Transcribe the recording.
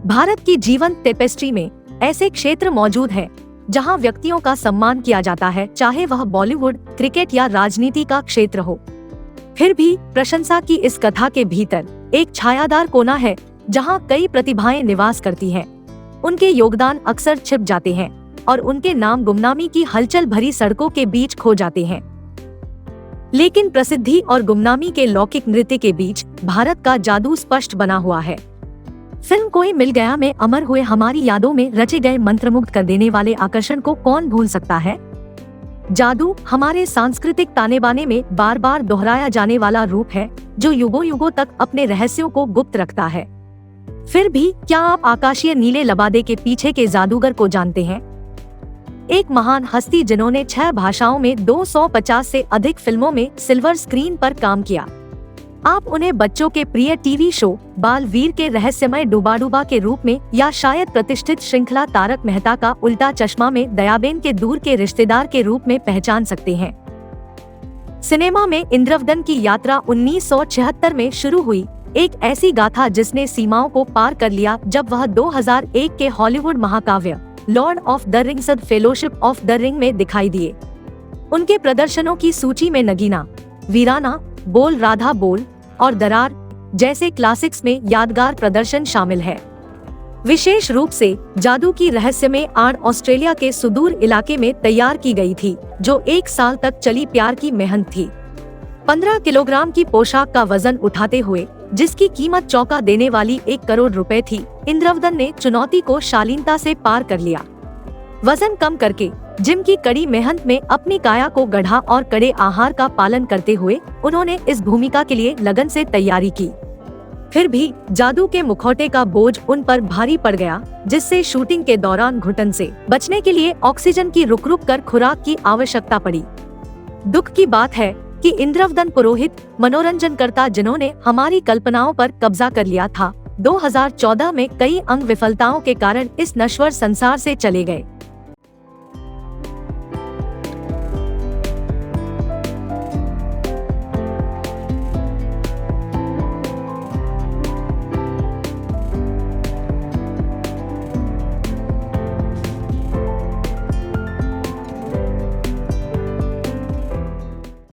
भारत की जीवंत टेपेस्ट्री में ऐसे क्षेत्र मौजूद हैं जहां व्यक्तियों का सम्मान किया जाता है, चाहे वह बॉलीवुड, क्रिकेट या राजनीति का क्षेत्र हो। फिर भी प्रशंसा की इस कथा के भीतर एक छायादार कोना है जहां कई प्रतिभाएं निवास करती हैं। उनके योगदान अक्सर छिप जाते हैं और उनके नाम गुमनामी की हलचल भरी सड़कों के बीच खो जाते हैं। लेकिन प्रसिद्धि और गुमनामी के लौकिक नृत्य के बीच भारत का जादू स्पष्ट बना हुआ है। फिल्म कोई मिल गया में अमर हुए हमारी यादों में रचे गए मंत्रमुग्ध कर देने वाले आकर्षण को कौन भूल सकता है। जादू हमारे सांस्कृतिक ताने बाने में बार बार दोहराया जाने वाला रूप है जो युगों युगों तक अपने रहस्यों को गुप्त रखता है। फिर भी क्या आप आकाशीय नीले लबादे के पीछे के जादूगर को जानते हैं? एक महान हस्ती जिन्होंने 6 भाषाओं में 250 से अधिक फिल्मों में सिल्वर स्क्रीन पर काम किया। आप उन्हें बच्चों के प्रिय टीवी शो बालवीर के रहस्यमय डूबाडूबा के रूप में या शायद प्रतिष्ठित श्रृंखला तारक मेहता का उल्टा चश्मा में दयाबेन के दूर के रिश्तेदार के रूप में पहचान सकते हैं। सिनेमा में इंद्रवदन की यात्रा 1976 में शुरू हुई, एक ऐसी गाथा जिसने सीमाओं को पार कर लिया जब वह 2001 के हॉलीवुड महाकाव्य Lord of the rings fellowship of the ring में दिखाई दिए। उनके प्रदर्शनों की सूची में नगीना, वीराना, बोल राधा बोल और दरार जैसे क्लासिक्स में यादगार प्रदर्शन शामिल है। विशेष रूप से जादू की रहस्यमय आड़ ऑस्ट्रेलिया के सुदूर इलाके में तैयार की गई थी, जो 1 साल तक चली प्यार की मेहनत थी। 15 किलोग्राम की पोशाक का वजन उठाते हुए, जिसकी कीमत चौंका देने वाली 1 करोड़ रुपए थी, इंद्रवदन ने चुनौती को शालीनता से पार कर लिया। वजन कम करके, जिम की कड़ी मेहनत में अपनी काया को गढ़ा और कड़े आहार का पालन करते हुए उन्होंने इस भूमिका के लिए लगन से तैयारी की। फिर भी जादू के मुखौटे का बोझ उन पर भारी पड़ गया, जिससे शूटिंग के दौरान घुटन से बचने के लिए ऑक्सीजन की रुक रुक कर खुराक की आवश्यकता पड़ी। दुख की बात है कि इंद्रवदन पुरोहित, मनोरंजनकर्ता जिन्होंने हमारी कल्पनाओं पर कब्जा कर लिया था, 2014 में कई अंग विफलताओं के कारण इस नश्वर संसार से चले गए।